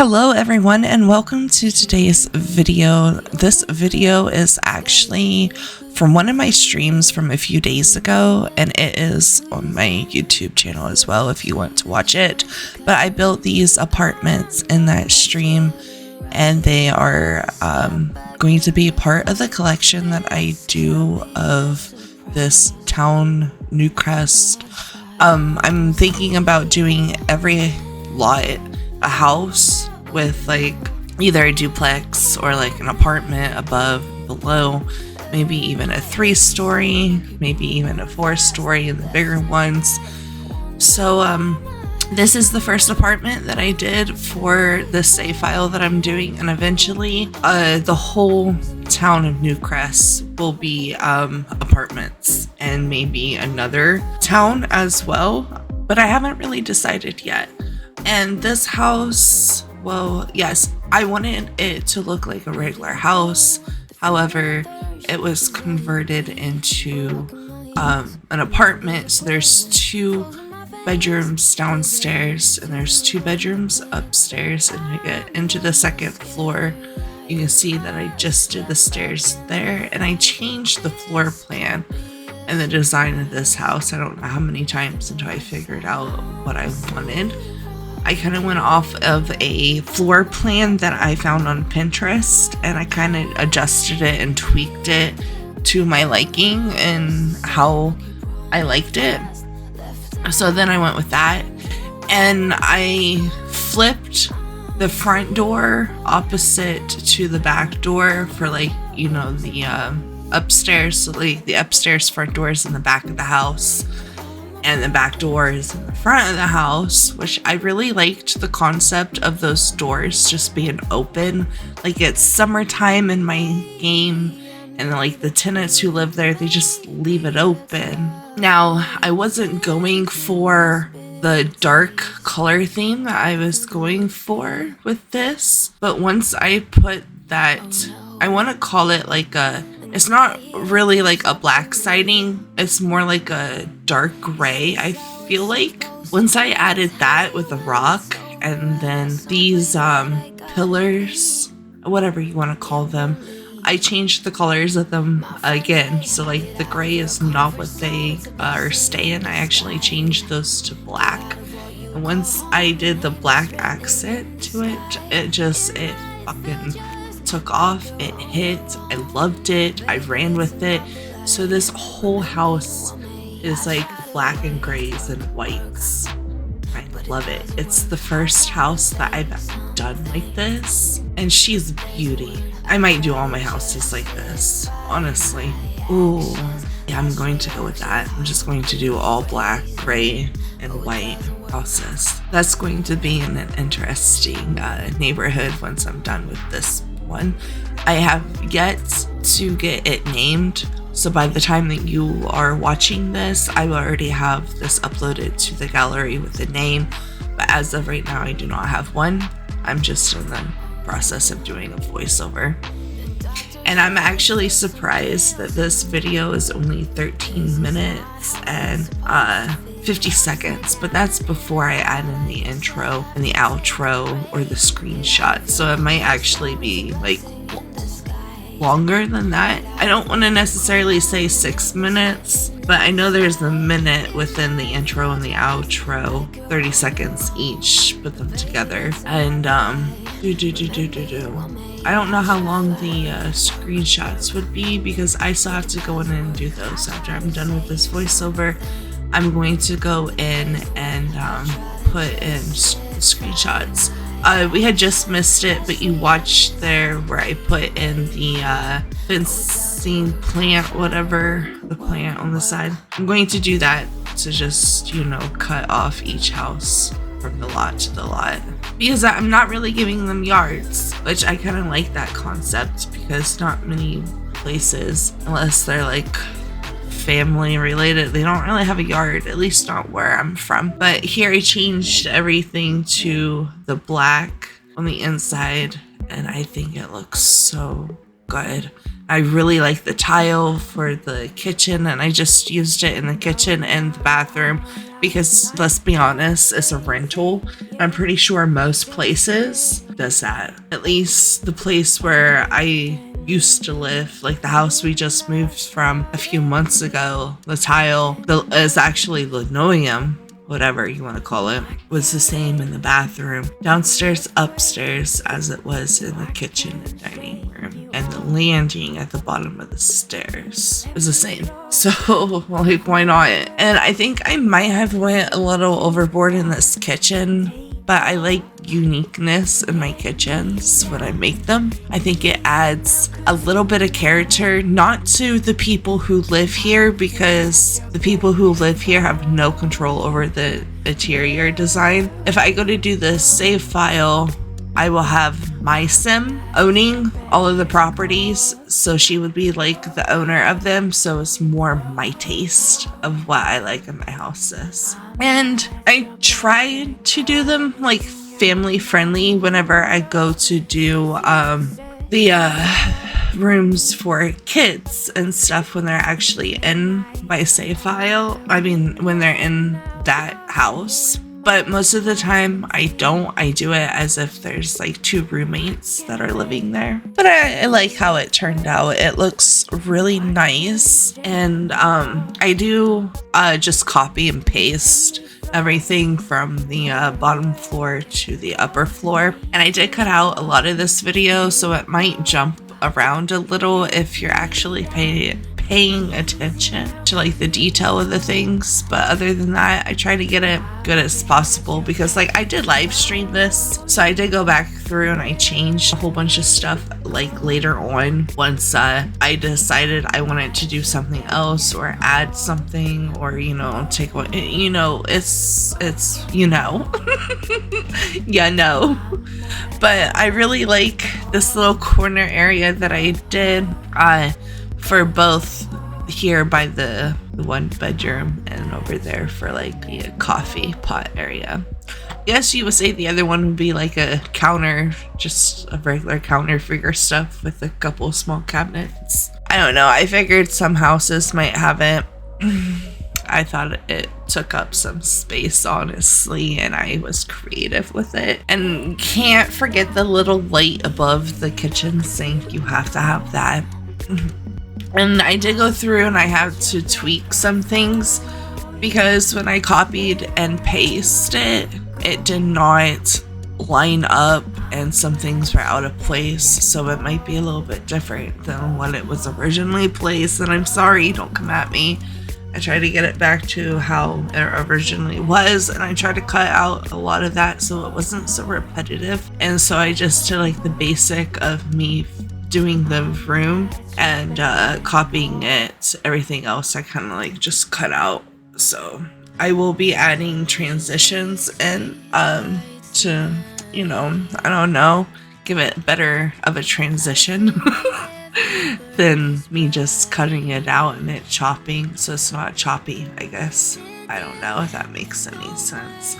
Hello everyone and welcome to today's video. This video is actually from one of my streams from a few days ago, and it is on my YouTube channel as well if you want to watch it. But I built these apartments in that stream, and they are going to be part of the collection that I do of this town Newcrest. I'm thinking about doing every lot a house with like either a duplex or like an apartment above, below, maybe even a 3-story, maybe even a 4-story in the bigger ones. So this is the first apartment that I did for the save file that I'm doing, and eventually the whole town of Newcrest will be apartments, and maybe another town as well, but I haven't really decided yet. And this house, well, yes, I wanted it to look like a regular house. However, it was converted into an apartment. So there's 2 bedrooms downstairs and there's 2 bedrooms upstairs. And you get into the 2nd floor, you can see that I just did the stairs there, and I changed the floor plan and the design of this house. I don't know how many times until I figured out what I wanted. I kind of went off of a floor plan that I found on Pinterest, and I kind of adjusted it and tweaked it to my liking and how I liked it. So then I went with that, and I flipped the front door opposite to the back door for, like, you know, the upstairs. So like the upstairs front door is in the back of the house, and the back door is in the front of the house, which I really liked the concept of those doors just being open. Like, it's summertime in my game, and like the tenants who live there, they just leave it open. Now, I wasn't going for the dark color theme that I was going for with this, but once I put that, I want to call it like it's not really like a black siding, it's more like a dark gray, I feel like. Once I added that with a rock, and then these pillars, whatever you want to call them, I changed the colors of them again. So like the gray is not what they are staying. I actually changed those to black. And once I did the black accent to it, it fucking took off. It hit. I loved it. I ran with it. So this whole house is like black and grays and whites. I love it. It's the first house that I've done like this, and she's a beauty. I might do all my houses like this, honestly. Ooh, yeah, I'm going to go with that. I'm just going to do all black, gray, and white houses. That's going to be in an interesting neighborhood once I'm done with this one. I have yet to get it named, so by the time that you are watching this, I will already have this uploaded to the gallery with the name, but as of right now, I do not have one. I'm just in the process of doing a voiceover. And I'm actually surprised that this video is only 13 minutes and 50 seconds, but that's before I add in the intro and the outro or the screenshot. So it might actually be like longer than that. I don't want to necessarily say 6 minutes, but I know there's a minute within the intro and the outro, 30 seconds each, put them together. And I don't know how long the screenshots would be, because I still have to go in and do those after I'm done with this voiceover. I'm going to go in and put in screenshots. We had just missed it, but you watched there where I put in the fencing plant, whatever, the plant on the side. I'm going to do that to just, you know, cut off each house from the lot to the lot, because I'm not really giving them yards, which I kind of like that concept, because not many places, unless they're like family related, they don't really have a yard, at least not where I'm from. But here I changed everything to the black on the inside, and I think it looks so good. I really like the tile for the kitchen, and I just used it in the kitchen and the bathroom because, let's be honest, it's a rental. I'm pretty sure most places does that. At least the place where I used to live, like the house we just moved from a few months ago, the tile is actually linoleum, whatever you want to call it, was the same in the bathroom, downstairs, upstairs, as it was in the kitchen and dining room. And the landing at the bottom of the stairs was the same. So, like, why not? And I think I might have went a little overboard in this kitchen, but I like uniqueness in my kitchens when I make them. I think it adds a little bit of character, not to the people who live here, because the people who live here have no control over the interior design. If I go to do the save file, I will have my sim owning all of the properties, so she would be like the owner of them, so it's more my taste of what I like in my houses. And I try to do them like family friendly whenever I go to do the rooms for kids and stuff when they're actually in my save file. I mean, when they're in that house. But most of the time I don't. I do it as if there's like 2 roommates that are living there. But I like how it turned out. It looks really nice. And I do just copy and paste everything from the bottom floor to the upper floor. And I did cut out a lot of this video, so it might jump around a little if you're actually paying attention to like the detail of the things. But other than that, I try to get it good as possible, because like I did live stream this, so I did go back through and I changed a whole bunch of stuff like later on, once I decided I wanted to do something else or add something, or take what it's but I really like this little corner area that I did for both here by the 1 bedroom and over there for like the coffee pot area. Yes, you would say the other one would be like a counter, just a regular counter for your stuff with a couple small cabinets. I don't know, I figured some houses might have it. I thought it took up some space, honestly, and I was creative with it. And can't forget the little light above the kitchen sink. You have to have that. And I did go through and I had to tweak some things, because when I copied and pasted, it did not line up and some things were out of place, so it might be a little bit different than what it was originally placed. And I'm sorry, don't come at me. I tried to get it back to how it originally was, and I tried to cut out a lot of that so it wasn't so repetitive. And so I just did like the basic of me doing the room and copying it. Everything else I kind of like just cut out. So I will be adding transitions and to I don't know, give it better of a transition than me just cutting it out and it chopping, so it's not choppy, I guess. I don't know if that makes any sense.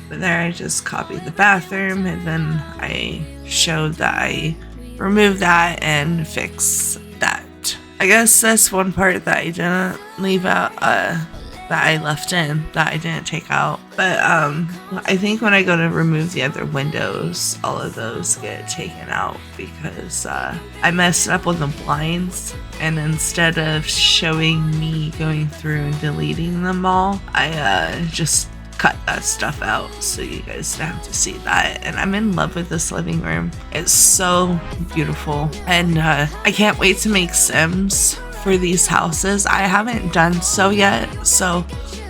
But there I just copied the bathroom, and then I showed that I removed that and fix that. I guess that's one part that I didn't leave out, that I left in, that I didn't take out. But I think when I go to remove the other windows, all of those get taken out, because I messed up with the blinds, and instead of showing me going through and deleting them all, I just cut that stuff out so you guys don't have to see that. And I'm in love with this living room. It's so beautiful, and I can't wait to make Sims for these houses. I haven't done so yet, so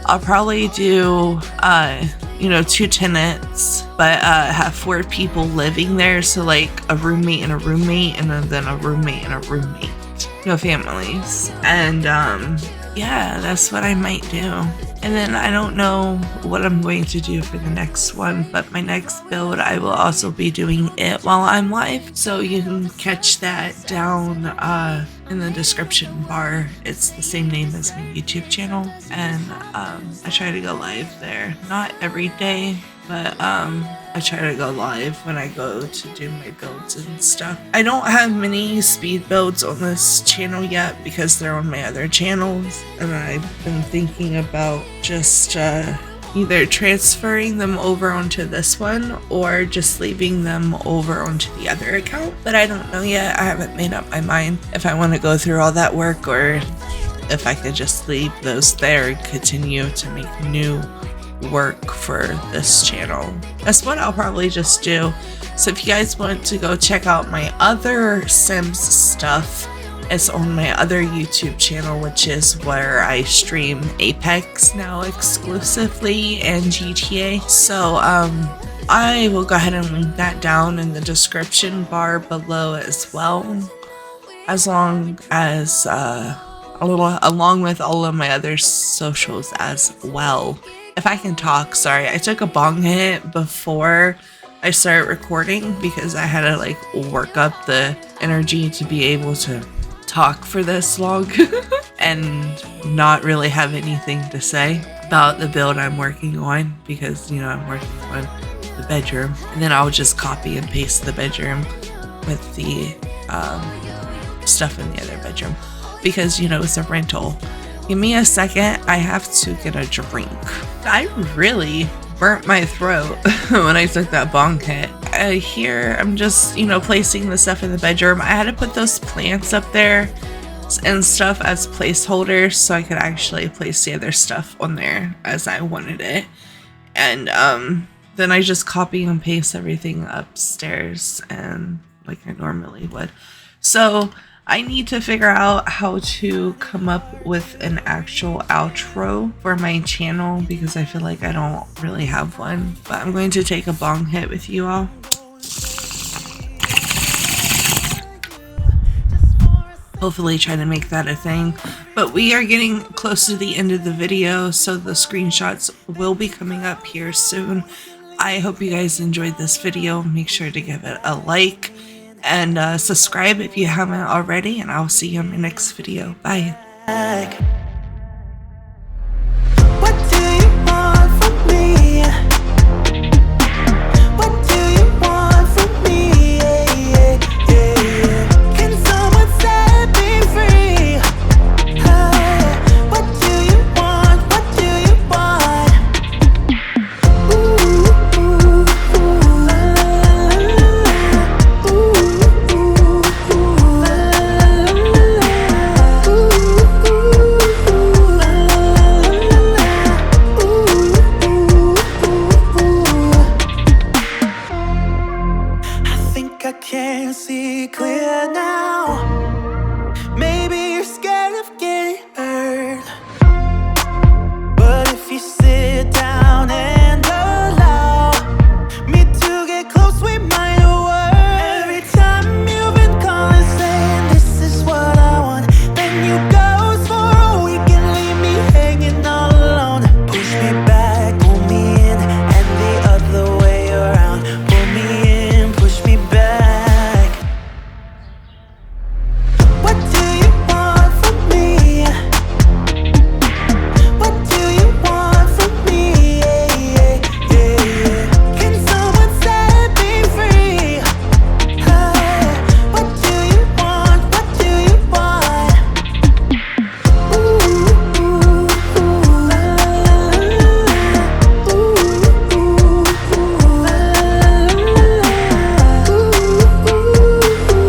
I'll probably do 2 tenants, but have 4 people living there, so like a roommate and a roommate, and then a roommate and a roommate, families. And yeah, that's what I might do. And then I don't know what I'm going to do for the next one, but my next build, I will also be doing it while I'm live. So you can catch that down in the description bar. It's the same name as my YouTube channel. And I try to go live there. Not every day, but I try to go live when I go to do my builds and stuff. I don't have many speed builds on this channel yet because they're on my other channels, and I've been thinking about just either transferring them over onto this one or just leaving them over onto the other account. But I don't know yet. I haven't made up my mind if I want to go through all that work or if I could just leave those there and continue to make new work for this channel. That's what I'll probably just do. So if you guys want to go check out my other Sims stuff, it's on my other YouTube channel, which is where I stream Apex now exclusively and GTA. So I will go ahead and link that down in the description bar below as well, as long as along with all of my other socials as well. If I can talk, sorry, I took a bong hit before I started recording because I had to like work up the energy to be able to talk for this long and not really have anything to say about the build I'm working on, because you know I'm working on the bedroom, and then I'll just copy and paste the bedroom with the stuff in the other bedroom because you know it's a rental. Give me a second, I have to get a drink. I really burnt my throat when I took that bong hit. Here I'm just, you know, placing the stuff in the bedroom. I had to put those plants up there and stuff as placeholders so I could actually place the other stuff on there as I wanted it. And then I just copy and paste everything upstairs and like I normally would. So I need to figure out how to come up with an actual outro for my channel because I feel like I don't really have one. But I'm going to take a bong hit with you all. Hopefully try to make that a thing. But we are getting close to the end of the video, so the screenshots will be coming up here soon. I hope you guys enjoyed this video. Make sure to give it a like and subscribe if you haven't already, and I'll see you in my next video. Bye.